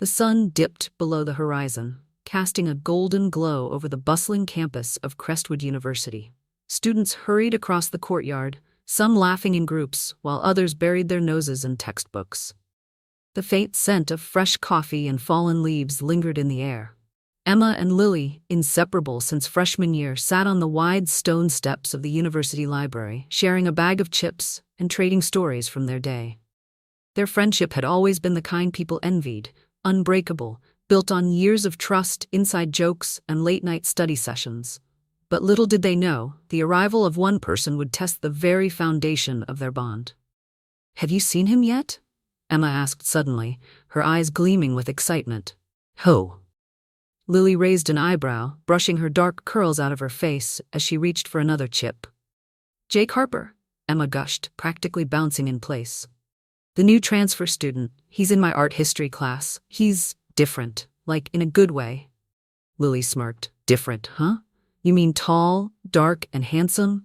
The sun dipped below the horizon, casting a golden glow over the bustling campus of Crestwood University. Students hurried across the courtyard, some laughing in groups, while others buried their noses in textbooks. The faint scent of fresh coffee and fallen leaves lingered in the air. Emma and Lily, inseparable since freshman year, sat on the wide stone steps of the university library, sharing a bag of chips and trading stories from their day. Their friendship had always been the kind people envied, unbreakable, built on years of trust, inside jokes, and late-night study sessions. But little did they know, the arrival of one person would test the very foundation of their bond. "Have you seen him yet?" Emma asked suddenly, her eyes gleaming with excitement. "Who?" Lily raised an eyebrow, brushing her dark curls out of her face as she reached for another chip. "Jake Harper," Emma gushed, practically bouncing in place. "The new transfer student. He's in my art history class. He's different, like in a good way." Lily smirked. "Different, huh? You mean tall, dark, and handsome?"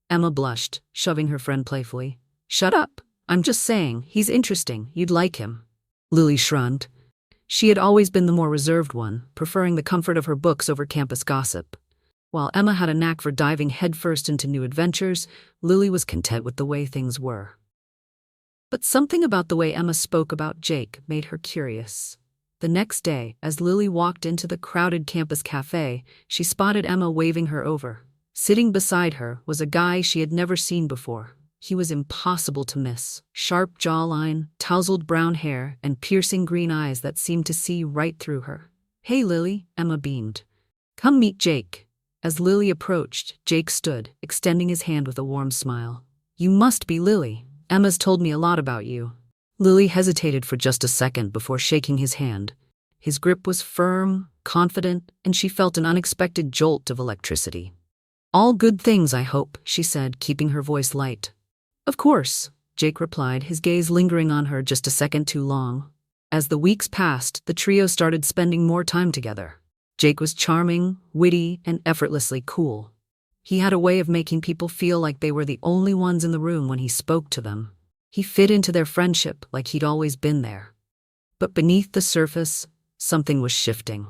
Emma blushed, shoving her friend playfully. "Shut up. I'm just saying, he's interesting. You'd like him." Lily shrugged. She had always been the more reserved one, preferring the comfort of her books over campus gossip. While Emma had a knack for diving headfirst into new adventures, Lily was content with the way things were. But something about the way Emma spoke about Jake made her curious. The next day, as Lily walked into the crowded campus cafe, she spotted Emma waving her over. Sitting beside her was a guy she had never seen before. He was impossible to miss. Sharp jawline, tousled brown hair, and piercing green eyes that seemed to see right through her. "Hey, Lily," Emma beamed. "Come meet Jake." As Lily approached, Jake stood, extending his hand with a warm smile. "You must be Lily. Emma's told me a lot about you." Lily hesitated for just a second before shaking his hand. His grip was firm, confident, and she felt an unexpected jolt of electricity. "All good things, I hope," she said, keeping her voice light. "Of course," Jake replied, his gaze lingering on her just a second too long. As the weeks passed, the trio started spending more time together. Jake was charming, witty, and effortlessly cool. He had a way of making people feel like they were the only ones in the room when he spoke to them. He fit into their friendship like he'd always been there. But beneath the surface, something was shifting.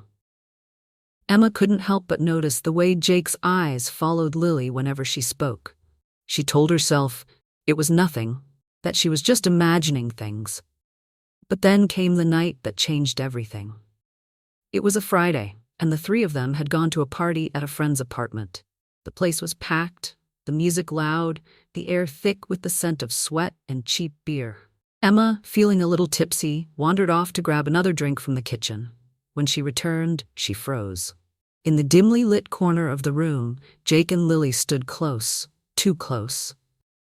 Emma couldn't help but notice the way Jake's eyes followed Lily whenever she spoke. She told herself it was nothing, that she was just imagining things. But then came the night that changed everything. It was a Friday, and the three of them had gone to a party at a friend's apartment. The place was packed, the music loud, the air thick with the scent of sweat and cheap beer. Emma, feeling a little tipsy, wandered off to grab another drink from the kitchen. When she returned, she froze. In the dimly lit corner of the room, Jake and Lily stood close, too close.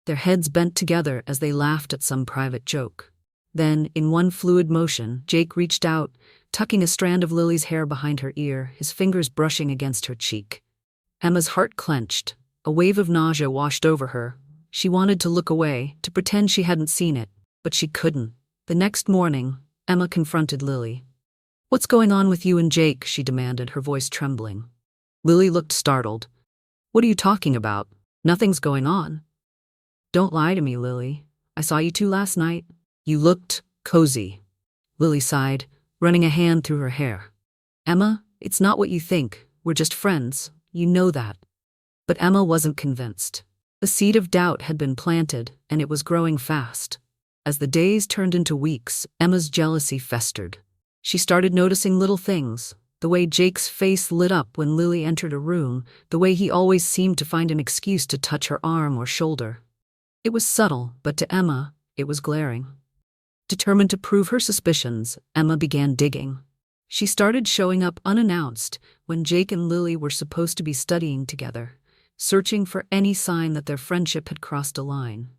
Their heads bent together as they laughed at some private joke. Then, in one fluid motion, Jake reached out, tucking a strand of Lily's hair behind her ear, his fingers brushing against her cheek. Emma's heart clenched. A wave of nausea washed over her. She wanted to look away, to pretend she hadn't seen it, but she couldn't. The next morning, Emma confronted Lily. "What's going on with you and Jake?" she demanded, her voice trembling. Lily looked startled. "What are you talking about? Nothing's going on." "Don't lie to me, Lily. I saw you two last night. You looked cozy." Lily sighed, running a hand through her hair. "Emma, it's not what you think. We're just friends. You know that." But Emma wasn't convinced. The seed of doubt had been planted, and it was growing fast. As the days turned into weeks, Emma's jealousy festered. She started noticing little things, the way Jake's face lit up when Lily entered a room, the way he always seemed to find an excuse to touch her arm or shoulder. It was subtle, but to Emma, it was glaring. Determined to prove her suspicions, Emma began digging. She started showing up unannounced when Jake and Lily were supposed to be studying together, searching for any sign that their friendship had crossed a line.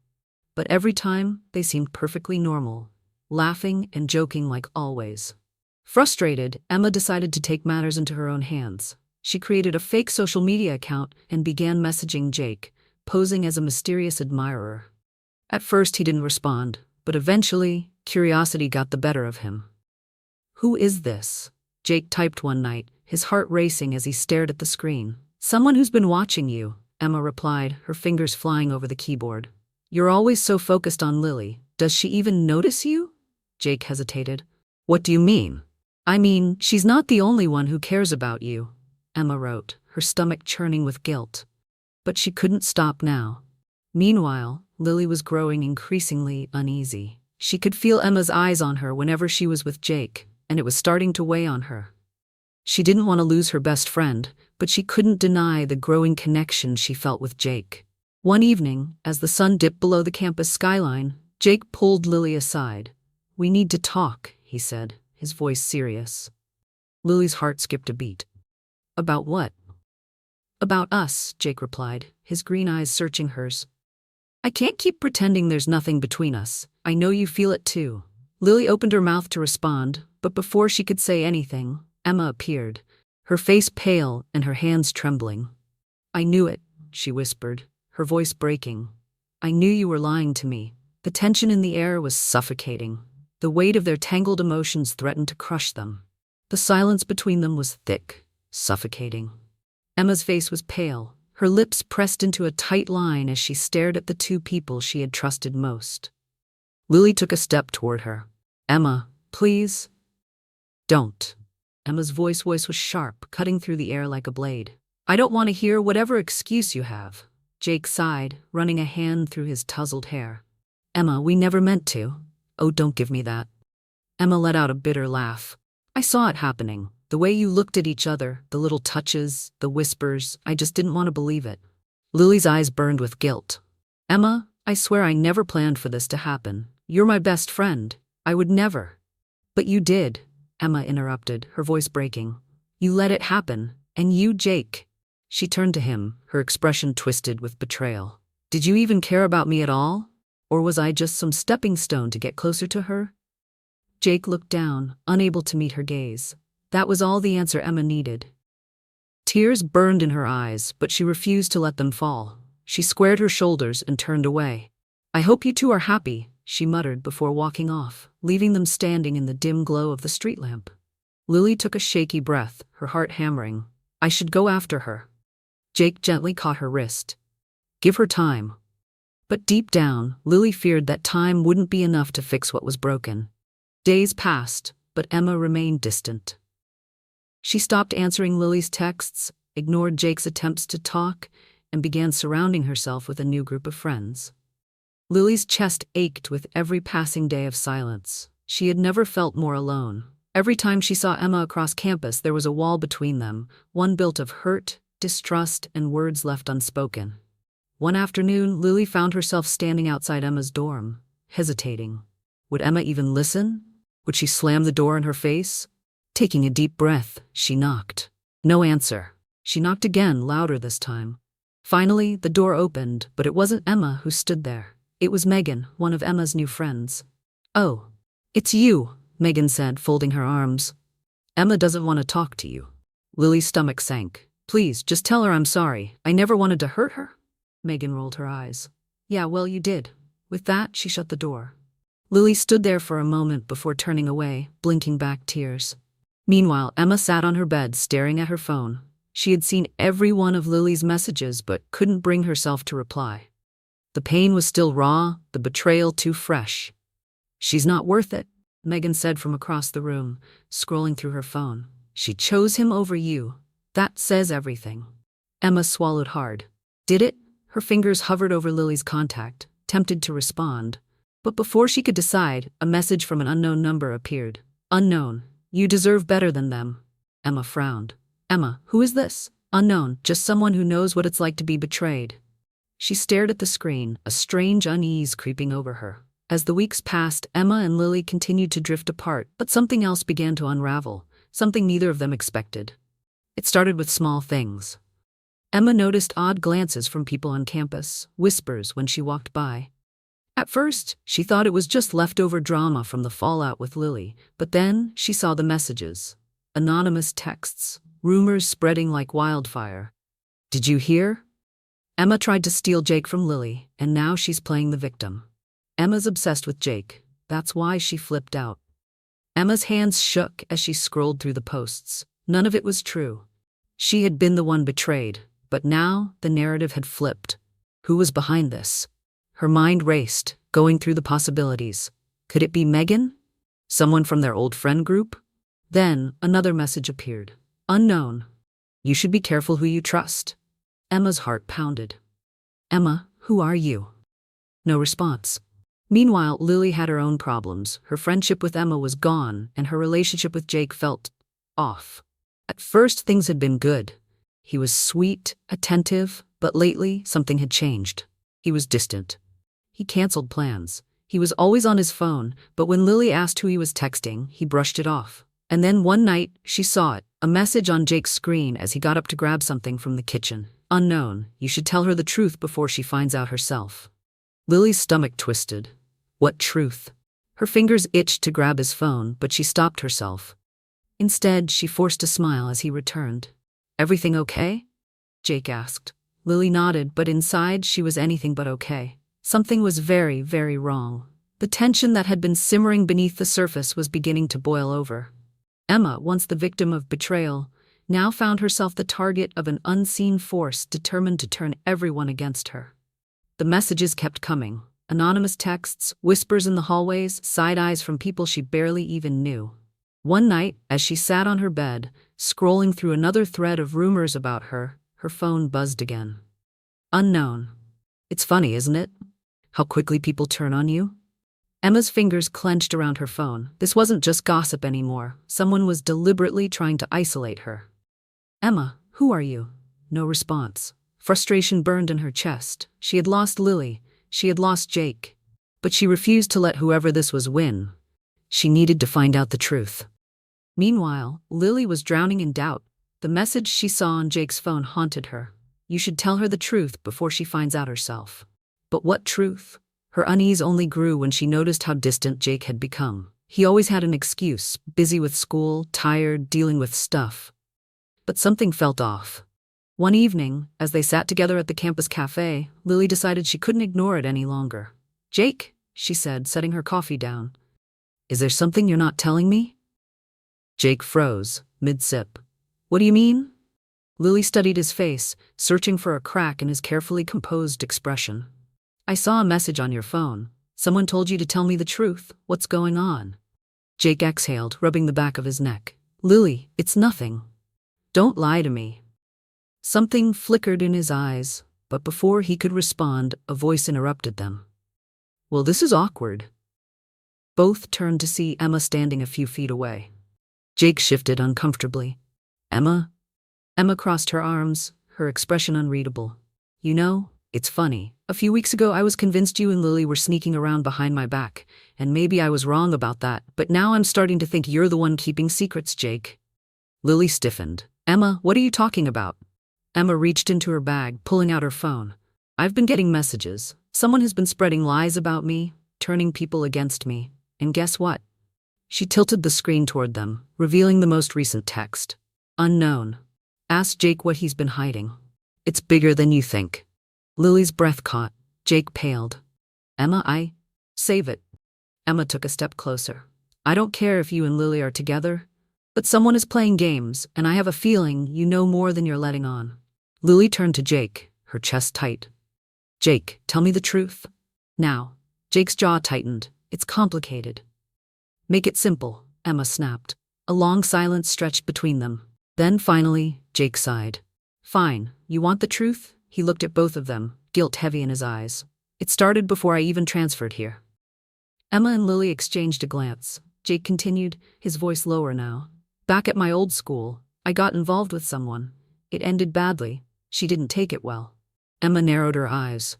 But every time, they seemed perfectly normal, laughing and joking like always. Frustrated, Emma decided to take matters into her own hands. She created a fake social media account and began messaging Jake, posing as a mysterious admirer. At first, he didn't respond, but eventually, curiosity got the better of him. "Who is this?" Jake typed one night, his heart racing as he stared at the screen. "Someone who's been watching you," Emma replied, her fingers flying over the keyboard. "You're always so focused on Lily. Does she even notice you?" Jake hesitated. What do you mean? I mean, she's not the only one who cares about you, Emma wrote, her stomach churning with guilt. But she couldn't stop now. Meanwhile, Lily was growing increasingly uneasy. She could feel Emma's eyes on her whenever she was with Jake, and it was starting to weigh on her. She didn't want to lose her best friend, but she couldn't deny the growing connection she felt with Jake. One evening, as the sun dipped below the campus skyline, Jake pulled Lily aside. "We need to talk," he said, his voice serious. Lily's heart skipped a beat. "About what?" "About us," Jake replied, his green eyes searching hers. "I can't keep pretending there's nothing between us. I know you feel it too." Lily opened her mouth to respond, but before she could say anything, Emma appeared, her face pale and her hands trembling. "I knew it," she whispered, her voice breaking. "I knew you were lying to me." The tension in the air was suffocating. The weight of their tangled emotions threatened to crush them. The silence between them was thick, suffocating. Emma's face was pale, her lips pressed into a tight line as she stared at the two people she had trusted most. Lily took a step toward her. "Emma, please." "Don't." Emma's voice was sharp, cutting through the air like a blade. "I don't want to hear whatever excuse you have." Jake sighed, running a hand through his tousled hair. "Emma, we never meant to." "Oh, don't give me that." Emma let out a bitter laugh. "I saw it happening. The way you looked at each other, the little touches, the whispers, I just didn't want to believe it." Lily's eyes burned with guilt. "Emma, I swear I never planned for this to happen. You're my best friend. I would never." "But you did," Emma interrupted, her voice breaking. "You let it happen, and you, Jake." She turned to him, her expression twisted with betrayal. "Did you even care about me at all? Or was I just some stepping stone to get closer to her?" Jake looked down, unable to meet her gaze. That was all the answer Emma needed. Tears burned in her eyes, but she refused to let them fall. She squared her shoulders and turned away. "I hope you two are happy," she muttered before walking off, leaving them standing in the dim glow of the street lamp. Lily took a shaky breath, her heart hammering. "I should go after her." Jake gently caught her wrist. "Give her time." But deep down, Lily feared that time wouldn't be enough to fix what was broken. Days passed, but Emma remained distant. She stopped answering Lily's texts, ignored Jake's attempts to talk, and began surrounding herself with a new group of friends. Lily's chest ached with every passing day of silence. She had never felt more alone. Every time she saw Emma across campus, there was a wall between them, one built of hurt, distrust, and words left unspoken. One afternoon, Lily found herself standing outside Emma's dorm, hesitating. Would Emma even listen? Would she slam the door in her face? Taking a deep breath, she knocked. No answer. She knocked again, louder this time. Finally, the door opened, but it wasn't Emma who stood there. It was Megan, one of Emma's new friends. "Oh, it's you," Megan said, folding her arms. "Emma doesn't want to talk to you." Lily's stomach sank. "Please, just tell her I'm sorry. I never wanted to hurt her." Megan rolled her eyes. "Yeah, well, you did." With that, she shut the door. Lily stood there for a moment before turning away, blinking back tears. Meanwhile, Emma sat on her bed, staring at her phone. She had seen every one of Lily's messages but couldn't bring herself to reply. The pain was still raw, the betrayal too fresh. "She's not worth it," Megan said from across the room, scrolling through her phone. "She chose him over you. That says everything." Emma swallowed hard. Did it? Her fingers hovered over Lily's contact, tempted to respond. But before she could decide, a message from an unknown number appeared. "Unknown. You deserve better than them." Emma frowned. "Emma, who is this?" "Unknown, just someone who knows what it's like to be betrayed." She stared at the screen, a strange unease creeping over her. As the weeks passed, Emma and Lily continued to drift apart, but something else began to unravel, something neither of them expected. It started with small things. Emma noticed odd glances from people on campus, whispers when she walked by. At first, she thought it was just leftover drama from the fallout with Lily, but then she saw the messages. Anonymous texts, rumors spreading like wildfire. "Did you hear?" Emma tried to steal Jake from Lily, and now she's playing the victim. Emma's obsessed with Jake. That's why she flipped out. Emma's hands shook as she scrolled through the posts. None of it was true. She had been the one betrayed, but now the narrative had flipped. Who was behind this? Her mind raced, going through the possibilities. Could it be Megan? Someone from their old friend group? Then, another message appeared. Unknown. You should be careful who you trust. Emma's heart pounded. Emma, who are you? No response. Meanwhile, Lily had her own problems. Her friendship with Emma was gone, and her relationship with Jake felt off. At first, things had been good. He was sweet, attentive, but lately, something had changed. He was distant. He canceled plans. He was always on his phone, but when Lily asked who he was texting, he brushed it off. And then one night, she saw it, a message on Jake's screen as he got up to grab something from the kitchen. Unknown, you should tell her the truth before she finds out herself. Lily's stomach twisted. What truth? Her fingers itched to grab his phone, but she stopped herself. Instead, she forced a smile as he returned. Everything okay? Jake asked. Lily nodded, but inside she was anything but okay. Something was very, very wrong. The tension that had been simmering beneath the surface was beginning to boil over. Emma, once the victim of betrayal, now found herself the target of an unseen force determined to turn everyone against her. The messages kept coming. Anonymous texts, whispers in the hallways, side eyes from people she barely even knew. One night, as she sat on her bed, scrolling through another thread of rumors about her, her phone buzzed again. Unknown. It's funny, isn't it? How quickly people turn on you? Emma's fingers clenched around her phone. This wasn't just gossip anymore. Someone was deliberately trying to isolate her. Emma, who are you? No response. Frustration burned in her chest. She had lost Lily. She had lost Jake. But she refused to let whoever this was win. She needed to find out the truth. Meanwhile, Lily was drowning in doubt. The message she saw on Jake's phone haunted her. You should tell her the truth before she finds out herself. But what truth? Her unease only grew when she noticed how distant Jake had become. He always had an excuse, busy with school, tired, dealing with stuff. But something felt off. One evening, as they sat together at the campus cafe, Lily decided she couldn't ignore it any longer. Jake, she said, setting her coffee down. Is there something you're not telling me? Jake froze, mid-sip. What do you mean? Lily studied his face, searching for a crack in his carefully composed expression. I saw a message on your phone. Someone told you to tell me the truth. What's going on? Jake exhaled, rubbing the back of his neck. Lily, it's nothing. Don't lie to me. Something flickered in his eyes, but before he could respond, a voice interrupted them. Well, this is awkward. Both turned to see Emma standing a few feet away. Jake shifted uncomfortably. Emma? Emma crossed her arms, her expression unreadable. You know, it's funny. A few weeks ago I was convinced you and Lily were sneaking around behind my back, and maybe I was wrong about that, but now I'm starting to think you're the one keeping secrets, Jake. Lily stiffened. Emma, what are you talking about? Emma reached into her bag, pulling out her phone. I've been getting messages. Someone has been spreading lies about me, turning people against me. And guess what? She tilted the screen toward them, revealing the most recent text. Unknown. Ask Jake what he's been hiding. It's bigger than you think. Lily's breath caught. Jake paled. Emma, Save it. Emma took a step closer. I don't care if you and Lily are together, but someone is playing games, and I have a feeling you know more than you're letting on. Lily turned to Jake, her chest tight. Jake, tell me the truth. Now. Jake's jaw tightened. It's complicated. Make it simple, Emma snapped. A long silence stretched between them. Then finally, Jake sighed. Fine, you want the truth? He looked at both of them, guilt heavy in his eyes. It started before I even transferred here. Emma and Lily exchanged a glance. Jake continued, his voice lower now. Back at my old school, I got involved with someone. It ended badly. She didn't take it well. Emma narrowed her eyes.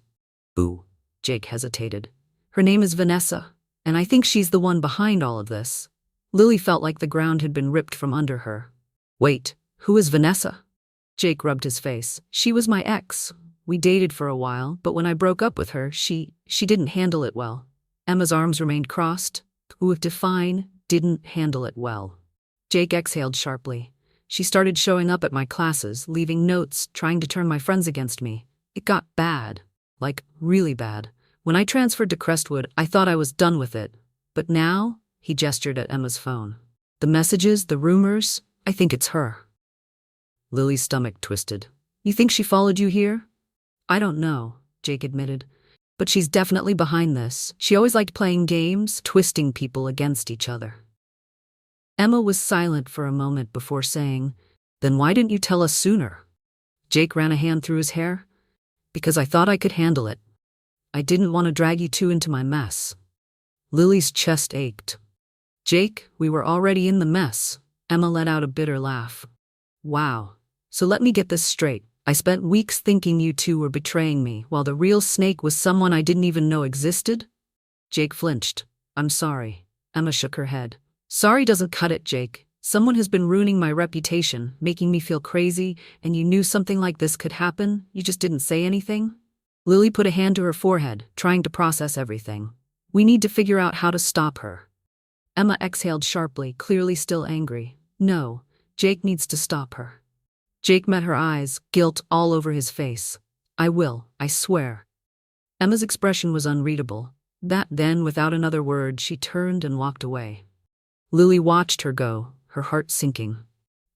Ooh, Jake hesitated. Her name is Vanessa, and I think she's the one behind all of this. Lily felt like the ground had been ripped from under her. Wait, who is Vanessa? Jake rubbed his face. She was my ex. We dated for a while, but when I broke up with her, she didn't handle it well. Emma's arms remained crossed. Ooh, define, didn't handle it well. Jake exhaled sharply. She started showing up at my classes, leaving notes, trying to turn my friends against me. It got bad. Like, really bad. When I transferred to Crestwood, I thought I was done with it. But now, he gestured at Emma's phone. The messages, the rumors, I think it's her. Lily's stomach twisted. You think she followed you here? I don't know, Jake admitted. But she's definitely behind this. She always liked playing games, twisting people against each other. Emma was silent for a moment before saying, "Then why didn't you tell us sooner?" Jake ran a hand through his hair. "Because I thought I could handle it. I didn't want to drag you two into my mess." Lily's chest ached. "Jake, we were already in the mess." Emma let out a bitter laugh. "Wow. So let me get this straight. I spent weeks thinking you two were betraying me, while the real snake was someone I didn't even know existed?" Jake flinched. "I'm sorry." Emma shook her head. "Sorry doesn't cut it, Jake. Someone has been ruining my reputation, making me feel crazy, and you knew something like this could happen, you just didn't say anything?" Lily put a hand to her forehead, trying to process everything. "We need to figure out how to stop her." Emma exhaled sharply, clearly still angry. "No, Jake needs to stop her." Jake met her eyes, guilt all over his face. "I will, I swear." Emma's expression was unreadable. Then, without another word, she turned and walked away. Lily watched her go, her heart sinking.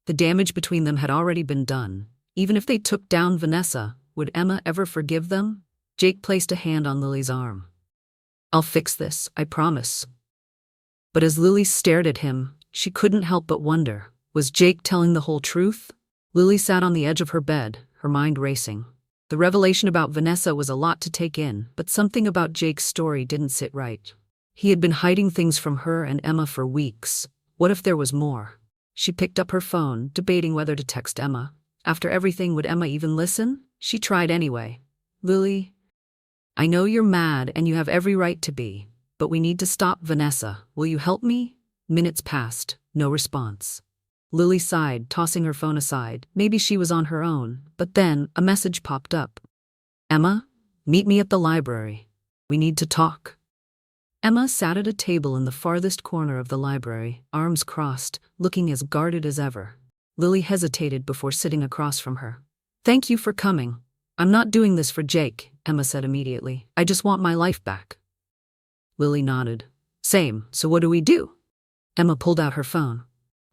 The damage between them had already been done. Even if they took down Vanessa, would Emma ever forgive them? Jake placed a hand on Lily's arm. "I'll fix this, I promise." But as Lily stared at him, she couldn't help but wonder, was Jake telling the whole truth? Lily sat on the edge of her bed, her mind racing. The revelation about Vanessa was a lot to take in, but something about Jake's story didn't sit right. He had been hiding things from her and Emma for weeks. What if there was more? She picked up her phone, debating whether to text Emma. After everything, would Emma even listen? She tried anyway. "Lily, I know you're mad and you have every right to be, but we need to stop Vanessa. Will you help me?" Minutes passed, no response. Lily sighed, tossing her phone aside. Maybe she was on her own, but then a message popped up. "Emma, meet me at the library. We need to talk." Emma sat at a table in the farthest corner of the library, arms crossed, looking as guarded as ever. Lily hesitated before sitting across from her. "Thank you for coming. I'm not doing this for Jake," Emma said immediately. "I just want my life back." Lily nodded. "Same, so what do we do?" Emma pulled out her phone.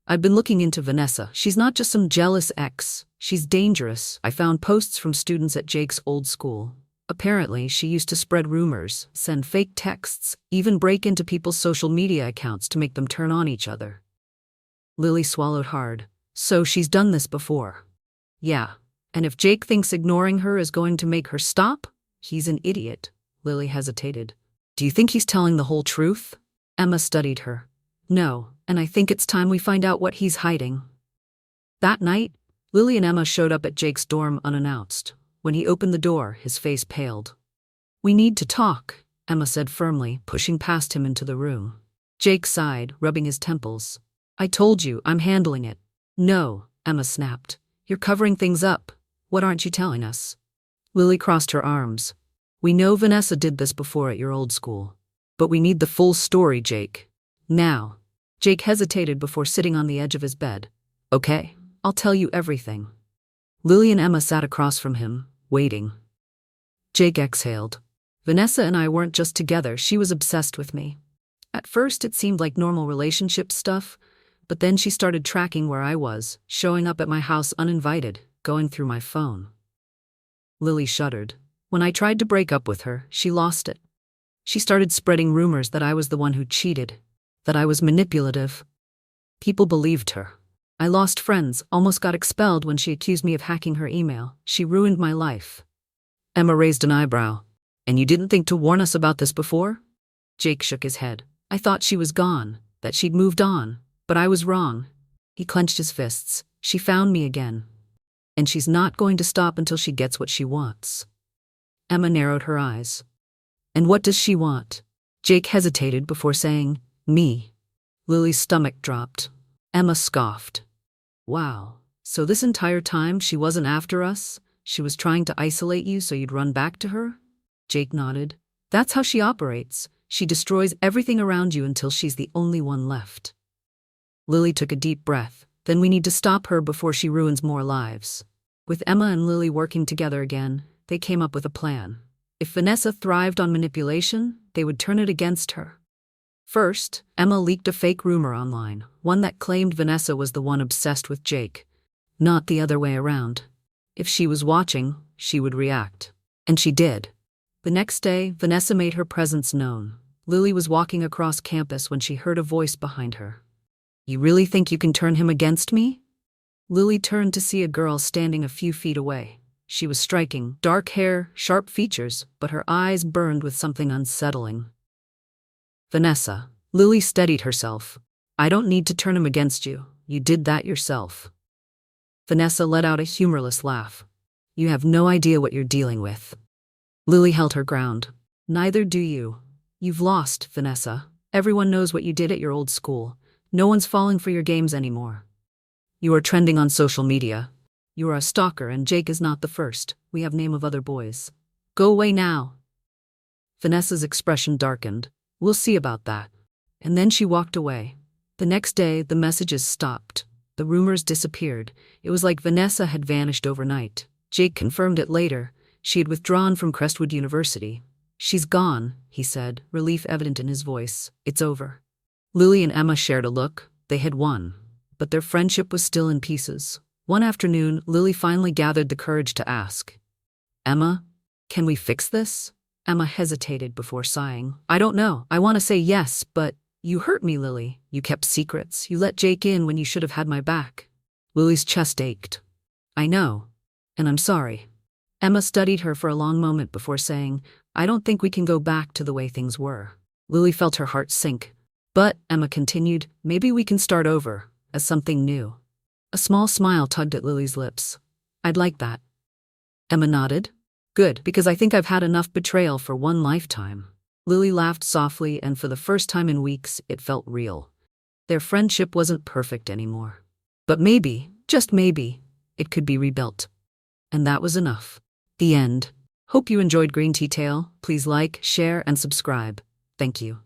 "I've been looking into Vanessa. She's not just some jealous ex. She's dangerous. I found posts from students at Jake's old school. Apparently, she used to spread rumors, send fake texts, even break into people's social media accounts to make them turn on each other." Lily swallowed hard. "So she's done this before?" "Yeah. And if Jake thinks ignoring her is going to make her stop, he's an idiot." Lily hesitated. "Do you think he's telling the whole truth?" Emma studied her. "No, and I think it's time we find out what he's hiding." That night, Lily and Emma showed up at Jake's dorm unannounced. When he opened the door, his face paled. "We need to talk," Emma said firmly, pushing past him into the room. Jake sighed, rubbing his temples. "I told you, I'm handling it." "No," Emma snapped. "You're covering things up. What aren't you telling us?" Lily crossed her arms. "We know Vanessa did this before at your old school. But we need the full story, Jake. Now." Jake hesitated before sitting on the edge of his bed. "Okay, I'll tell you everything." Lily and Emma sat across from him, waiting. Jake exhaled. "Vanessa and I weren't just together, she was obsessed with me. At first it seemed like normal relationship stuff, but then she started tracking where I was, showing up at my house uninvited, going through my phone." Lily shuddered. "When I tried to break up with her, she lost it. She started spreading rumors that I was the one who cheated, that I was manipulative. People believed her. I lost friends, almost got expelled when she accused me of hacking her email. She ruined my life." Emma raised an eyebrow. "And you didn't think to warn us about this before?" Jake shook his head. "I thought she was gone, that she'd moved on, but I was wrong." He clenched his fists. "She found me again. And she's not going to stop until she gets what she wants." Emma narrowed her eyes. "And what does she want?" Jake hesitated before saying, "Me." Lily's stomach dropped. Emma scoffed. "Wow, so this entire time she wasn't after us? She was trying to isolate you so you'd run back to her?" Jake nodded. "That's how she operates. She destroys everything around you until she's the only one left." Lily took a deep breath. "Then we need to stop her before she ruins more lives." With Emma and Lily working together again, they came up with a plan. If Vanessa thrived on manipulation, they would turn it against her. First, Emma leaked a fake rumor online, one that claimed Vanessa was the one obsessed with Jake, not the other way around. If she was watching, she would react. And she did. The next day, Vanessa made her presence known. Lily was walking across campus when she heard a voice behind her. "You really think you can turn him against me?" Lily turned to see a girl standing a few feet away. She was striking, dark hair, sharp features, but her eyes burned with something unsettling. "Vanessa." Lily steadied herself. "I don't need to turn him against you. You did that yourself." Vanessa let out a humorless laugh. "You have no idea what you're dealing with." Lily held her ground. "Neither do you. You've lost, Vanessa. Everyone knows what you did at your old school. No one's falling for your games anymore. You are trending on social media. You are a stalker, and Jake is not the first. We have name of other boys. Go away now." Vanessa's expression darkened. "We'll see about that." And then she walked away. The next day, the messages stopped. The rumors disappeared. It was like Vanessa had vanished overnight. Jake confirmed it later. She had withdrawn from Crestwood University. "She's gone," he said, relief evident in his voice. "It's over." Lily and Emma shared a look. They had won. But their friendship was still in pieces. One afternoon, Lily finally gathered the courage to ask, "Emma, can we fix this?" Emma hesitated before sighing. "I don't know. I want to say yes, but you hurt me, Lily. You kept secrets. You let Jake in when you should have had my back." Lily's chest ached. "I know. And I'm sorry." Emma studied her for a long moment before saying, "I don't think we can go back to the way things were." Lily felt her heart sink. "But," Emma continued, "maybe we can start over, as something new." A small smile tugged at Lily's lips. "I'd like that." Emma nodded. "Good, because I think I've had enough betrayal for one lifetime." Lily laughed softly, and for the first time in weeks, it felt real. Their friendship wasn't perfect anymore. But maybe, just maybe, it could be rebuilt. And that was enough. The end. Hope you enjoyed Green Tea Tale. Please like, share, and subscribe. Thank you.